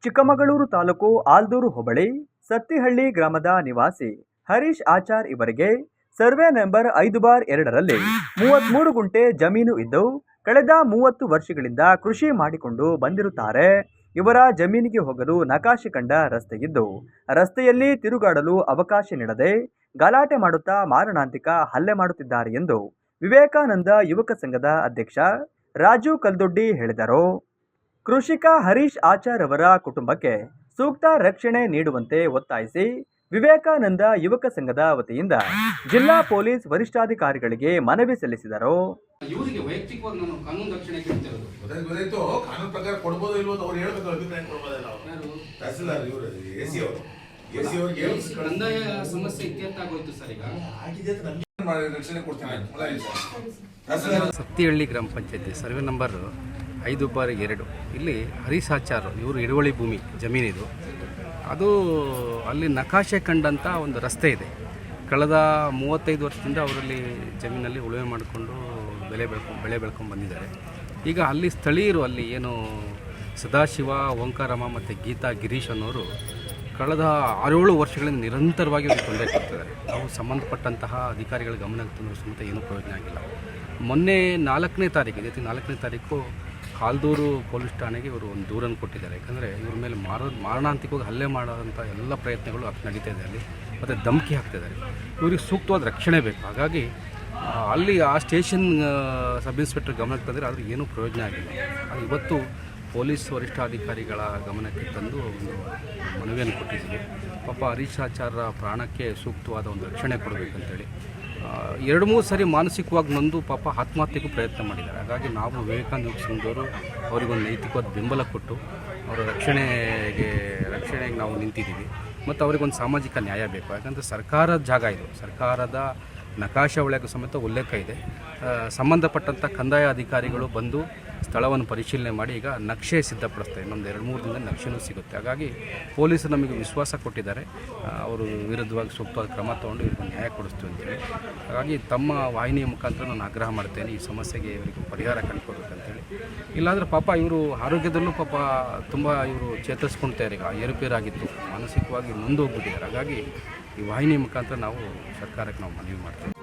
ಚಿಕ್ಕಮಗಳೂರು ತಾಲೂಕು ಆಲ್ದೂರು ಹೋಬಳಿ ಸತ್ತಿಹಳ್ಳಿ ಗ್ರಾಮದ ನಿವಾಸಿ ಹರೀಶ್ ಆಚಾರ್ ಇವರಿಗೆ ಸರ್ವೆ ನಂಬರ್ 5/2ರಲ್ಲಿ 33 ಗುಂಟೆ ಜಮೀನು ಇದ್ದು ಕಳೆದ 30 ವರ್ಷಗಳಿಂದ ಕೃಷಿ ಮಾಡಿಕೊಂಡು ಬಂದಿರುತ್ತಾರೆ. ಇವರ ಜಮೀನಿಗೆ ಹೋಗಲು ನಕಾಶೆ ಕಂಡ ರಸ್ತೆಯಿದ್ದು ರಸ್ತೆಯಲ್ಲಿ ತಿರುಗಾಡಲು ಅವಕಾಶ ನೀಡದೆ ಗಲಾಟೆ ಮಾಡುತ್ತಾ ಮಾರಣಾಂತಿಕ ಹಲ್ಲೆ ಮಾಡುತ್ತಿದ್ದಾರೆ ಎಂದು ವಿವೇಕಾನಂದ ಯುವಕ ಸಂಘದ ಅಧ್ಯಕ್ಷ ರಾಜು ಕಲ್ದೊಡ್ಡಿ ಹೇಳಿದರು. ಕೃಷಿಕ ಹರೀಶ್ ಆಚಾರ್ ಅವರ ಕುಟುಂಬಕ್ಕೆ ಸೂಕ್ತ ರಕ್ಷಣೆ ನೀಡುವಂತೆ ಒತ್ತಾಯಿಸಿ ವಿವೇಕಾನಂದ ಯುವಕ ಸಂಘದ ವತಿಯಿಂದ ಜಿಲ್ಲಾ ಪೊಲೀಸ್ ವರಿಷ್ಠಾಧಿಕಾರಿಗಳಿಗೆ ಮನವಿ ಸಲ್ಲಿಸಿದರು. ಇವರಿಗೆ ವೈಯಕ್ತಿಕವಾಗಿ ನಾನು ಕಾನೂನು ರಕ್ಷಣೆ ಕೇಳ್ತಿರೋದು. ಗೊತ್ತಾಯ್ತು, ಕಾನೂನು ಪ್ರಕಾರ ಕೊಡಬಹುದು ಇಲ್ವೋ ಅವ್ರು ಹೇಳಬೇಕು, ಅಭಿಪ್ರಾಯ ಕೊಡಬಹುದಲ್ಲ. ಅವರು ತಹಸೀಲ್ದಾರ್ ಇವರು ಎಸಿ ಅವರು ಕಂದಾಯ ಸಮಸ್ಯೆ ಇತ್ಯರ್ಥ ಆಗೋಯ್ತು ಸರ್. ಈಗ ಆಗಿದೆ ನಮಗೆ ರಕ್ಷಣೆ ಕೊಡ್ತೀನಿ. ಸತ್ತಿಹಳ್ಳಿ ಗ್ರಾಮ ಪಂಚಾಯತಿ ಸರ್ವೆ ನಂಬರ್ 5/2 ಇಲ್ಲಿ ಹರೀಶ್ ಆಚಾರ್ ಇವರು ಹಿಡುವಳಿ ಭೂಮಿ ಜಮೀನಿದು. ಅದು ಅಲ್ಲಿ ನಕಾಶೆ ಕಂಡಂಥ ಒಂದು ರಸ್ತೆ ಇದೆ. ಕಳೆದ 35 ವರ್ಷದಿಂದ ಅವರಲ್ಲಿ ಜಮೀನಲ್ಲಿ ಉಳುಮೆ ಮಾಡಿಕೊಂಡು ಬೆಳೆ ಬೆಳ್ಕೊಂಡು ಬಂದಿದ್ದಾರೆ. ಈಗ ಅಲ್ಲಿ ಸ್ಥಳೀಯರು ಅಲ್ಲಿ ಏನು ಸದಾಶಿವ, ಓಂಕಾರಮ್ಮ ಮತ್ತು ಗೀತಾ ಗಿರೀಶ್ ಅನ್ನೋರು ಕಳೆದ 6-7 ವರ್ಷಗಳಿಂದ ನಿರಂತರವಾಗಿ ತೊಂದರೆ ಕೊಡ್ತಿದ್ದಾರೆ. ನಾವು ಸಂಬಂಧಪಟ್ಟಂತಹ ಅಧಿಕಾರಿಗಳ ಗಮನಕ್ಕೆ ತಂದರೂ ಸಮೇತ ಏನೂ ಪ್ರಯೋಜನ ಆಗಿಲ್ಲ. ಮೊನ್ನೆ 4ನೇ ತಾರೀಕು ಆಲ್ದೂರು ಪೊಲೀಸ್ ಠಾಣೆಗೆ ಇವರು ಒಂದು ದೂರನ್ನು ಕೊಟ್ಟಿದ್ದಾರೆ. ಯಾಕಂದರೆ ಇವ್ರ ಮೇಲೆ ಮಾರಣಾಂತಿಕವಾಗಿ ಹಲ್ಲೆ ಮಾಡೋಂಥ ಎಲ್ಲ ಪ್ರಯತ್ನಗಳು ನಡೀತಾ ಇದೆ ಅಲ್ಲಿ, ಮತ್ತು ಧಮಕಿ ಹಾಕ್ತಿದ್ದಾರೆ. ಇವ್ರಿಗೆ ಸೂಕ್ತವಾದ ರಕ್ಷಣೆ ಬೇಕು. ಹಾಗಾಗಿ ಅಲ್ಲಿ ಆ ಸ್ಟೇಷನ್ ಸಬ್ ಇನ್ಸ್ಪೆಕ್ಟರ್ ಗಮನಕ್ಕೆ ತಂದರೆ ಆದರೆ ಏನೂ ಪ್ರಯೋಜನ ಆಗಿಲ್ಲ. ಅದು ಇವತ್ತು ಪೊಲೀಸ್ ವರಿಷ್ಠಾಧಿಕಾರಿಗಳ ಗಮನಕ್ಕೆ ತಂದು ಒಂದು ಮನವಿಯನ್ನು ಕೊಟ್ಟಿದ್ದೀವಿ. ಪಾಪ ಹರೀಶ್ ಆಚಾರ್ಯ ಪ್ರಾಣಕ್ಕೆ ಸೂಕ್ತವಾದ ಒಂದು ರಕ್ಷಣೆ ಕೊಡಬೇಕಂತೇಳಿ 2-3 ಸರಿ ಮಾನಸಿಕವಾಗಿ ನೊಂದು ಪಾಪ ಆತ್ಮಹತ್ಯೆಗೂ ಪ್ರಯತ್ನ ಮಾಡಿದ್ದಾರೆ. ಹಾಗಾಗಿ ನಾವು ವಿವೇಕಾನಂದ ಸಂಘದವರು ಅವರಿಗೊಂದು ನೈತಿಕವಾದ ಬೆಂಬಲ ಕೊಟ್ಟು ಅವರ ರಕ್ಷಣೆಗೆ ನಾವು ನಿಂತಿದ್ದೀವಿ. ಮತ್ತು ಅವರಿಗೊಂದು ಸಾಮಾಜಿಕ ನ್ಯಾಯ ಬೇಕು. ಯಾಕಂದರೆ ಸರ್ಕಾರದ ಜಾಗ ಇದು, ಸರ್ಕಾರದ ನಕಾಶೆ ಒಳಗೂ ಸಮೇತ ಉಲ್ಲೇಖ ಇದೆ. ಸಂಬಂಧಪಟ್ಟಂಥ ಕಂದಾಯ ಅಧಿಕಾರಿಗಳು ಬಂದು ಸ್ಥಳವನ್ನು ಪರಿಶೀಲನೆ ಮಾಡಿ ಈಗ ನಕ್ಷೆ ಸಿದ್ಧಪಡಿಸ್ತಾರೆ. ಇನ್ನೊಂದು 2-3 ದಿನದಲ್ಲಿ ನಕ್ಷೆನೂ ಸಿಗುತ್ತೆ. ಹಾಗಾಗಿ ಪೊಲೀಸರು ನಮಗೆ ವಿಶ್ವಾಸ ಕೊಟ್ಟಿದ್ದಾರೆ, ಅವರು ವಿರುದ್ಧವಾಗಿ ಸೂಕ್ತವಾದ ಕ್ರಮ ತೊಗೊಂಡು ಇವ್ರಿಗೆ ನ್ಯಾಯ ಕೊಡಿಸ್ತೀವಿ ಅಂತೇಳಿ. ಹಾಗಾಗಿ ತಮ್ಮ ವಾಹಿನಿಯ ಮುಖಾಂತರ ನಾನು ಆಗ್ರಹ ಮಾಡ್ತೇನೆ, ಈ ಸಮಸ್ಯೆಗೆ ಇವರಿಗೆ ಪರಿಹಾರ ಕಂಡುಕೊಡ್ಬೇಕಂತೇಳಿ. ಇಲ್ಲಾಂದರೆ ಪಾಪ ಇವರು ಆರೋಗ್ಯದಲ್ಲೂ ಪಾಪ ತುಂಬ ಇವರು ಚೇತರಿಸ್ಕೊಳ್ತಾರೆ. ಈಗ ಏರುಪೇರಾಗಿತ್ತು, ಮಾನಸಿಕವಾಗಿ ನೊಂದು ಹೋಗ್ಬಿಟ್ಟಿದ್ದಾರೆ. ಹಾಗಾಗಿ ಈ ವಾಹಿನಿಯ ಮುಖಾಂತರ ನಾವು ಸರ್ಕಾರಕ್ಕೆ ನಾವು ಮನವಿ ಮಾಡ್ತೇವೆ.